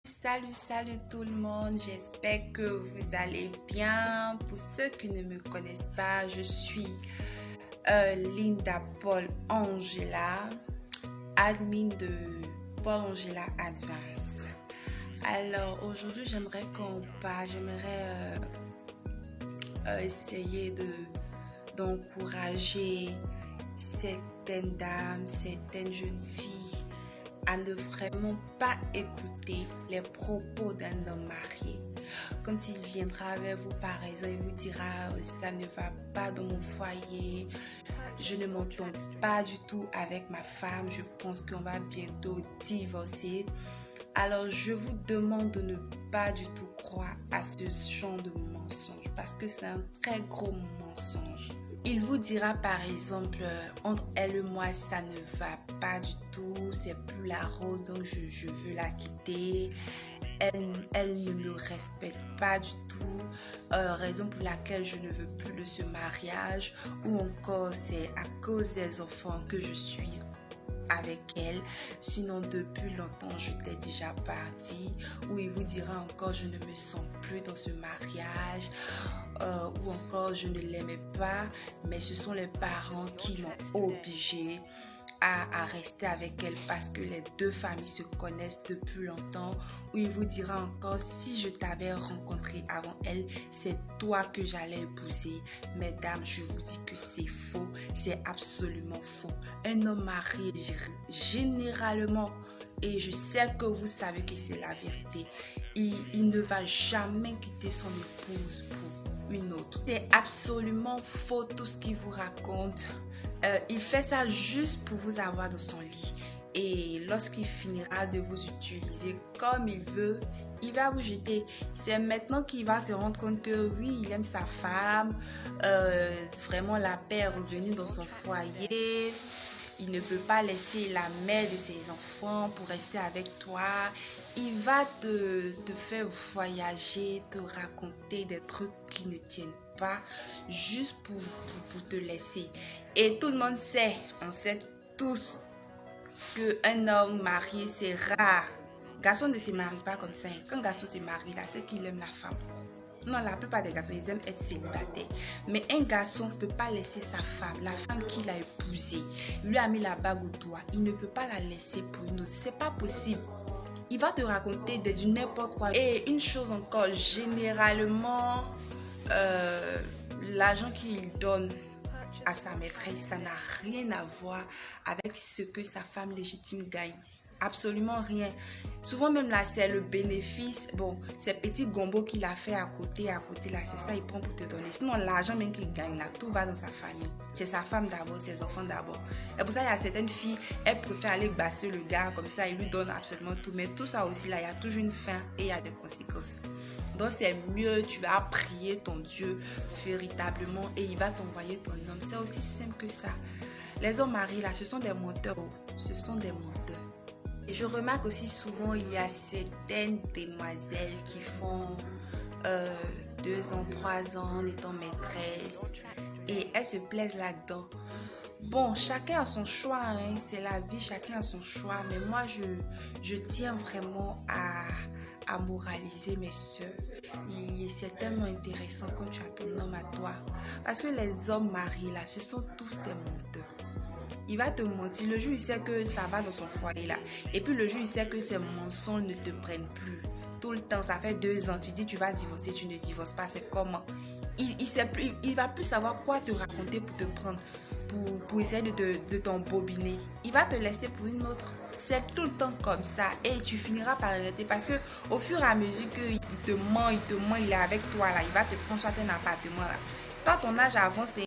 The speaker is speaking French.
Salut tout le monde, j'espère que vous allez bien. Pour ceux qui ne me connaissent pas, je suis Linda Paul Angela, admin de Paul Angela Advance. Alors aujourd'hui j'aimerais essayer d'encourager certaines dames, certaines jeunes filles à ne vraiment pas écouter les propos d'un homme marié. Quand il viendra vers vous, par exemple, il vous dira ça ne va pas dans mon foyer, je ne m'entends pas du tout avec ma femme, je pense qu'on va bientôt divorcer. Alors je vous demande de ne pas du tout croire à ce genre de mensonge parce que c'est un très gros mensonge. Il vous dira par exemple, entre elle et moi ça ne va pas du tout, c'est plus la rose donc je veux la quitter. Elle ne me respecte pas du tout, raison pour laquelle je ne veux plus de ce mariage, ou encore c'est à cause des enfants que je suis avec elle, sinon depuis longtemps j'étais déjà partie. Ou il vous dira encore je ne me sens plus dans ce mariage, ou encore je ne l'aimais pas mais ce sont les parents qui l'ont obligée à rester avec elle parce que les deux familles se connaissent depuis longtemps. Ou il vous dira encore si je t'avais rencontré avant elle, c'est toi que j'allais épouser. Mesdames, je vous dis que c'est faux, c'est absolument faux. Un homme marié généralement, et je sais que vous savez que c'est la vérité, il ne va jamais quitter son épouse pour une autre. C'est absolument faux tout ce qu'il vous raconte. Il fait ça juste pour vous avoir dans son lit. Et lorsqu'il finira de vous utiliser comme il veut, il va vous jeter. C'est maintenant qu'il va se rendre compte que oui, il aime sa femme. Vraiment, la paix est revenue dans son foyer. Il ne peut pas laisser la mère de ses enfants pour rester avec toi. Il va te faire voyager, te raconter des trucs qui ne tiennent pas, juste pour te laisser. Et tout le monde sait, on sait tous qu'un homme marié, c'est rare. Garçon ne se marie pas comme ça. Quand un garçon se marie, là, c'est qu'il aime la femme. Non, la plupart des garçons, ils aiment être célibataires. Mais un garçon ne peut pas laisser sa femme, la femme qu'il a épousée, lui a mis la bague au doigt. Il ne peut pas la laisser pour une autre. C'est pas possible. Il va te raconter du n'importe quoi. Et une chose encore, généralement, l'argent qu'il donne à sa maîtresse, ça n'a rien à voir avec ce que sa femme légitime gagne. Absolument rien. Souvent même là, c'est le bénéfice. Bon, ces petits gombos qu'il a fait à côté là, c'est ça il prend pour te donner. Sinon, l'argent même qu'il gagne là, tout va dans sa famille. C'est sa femme d'abord, ses enfants d'abord. Et pour ça, il y a certaines filles, elles préfèrent aller basser le gars comme ça, il lui donne absolument tout. Mais tout ça aussi là, il y a toujours une fin et il y a des conséquences. Donc c'est mieux, tu vas prier ton Dieu véritablement et il va t'envoyer ton homme. C'est aussi simple que ça. Les hommes mariés là, ce sont des menteurs. Ce sont des menteurs. Et je remarque aussi souvent, il y a certaines demoiselles qui font 2 ans, 3 ans en étant maîtresse et elles se plaisent là-dedans. Bon, chacun a son choix, hein, c'est la vie, chacun a son choix. Mais moi, je tiens vraiment à moraliser mes soeurs. C'est tellement intéressant quand tu as ton homme à toi. Parce que les hommes mariés, là, ce sont tous des menteurs. Il va te mentir. Le jour, il sait que ça va dans son foyer, là. Et puis, le jour, il sait que ces mensonges ne te prennent plus. Tout le temps, ça fait 2 ans. Tu dis tu vas divorcer, tu ne divorces pas. C'est comment? Il va plus savoir quoi te raconter pour te prendre. Pour essayer de t'embobiner. Il va te laisser pour une autre. C'est tout le temps comme ça et tu finiras par arrêter parce que au fur et à mesure qu'il te ment, il est avec toi là, il va te prendre soit un appartement là. Toi ton âge avance et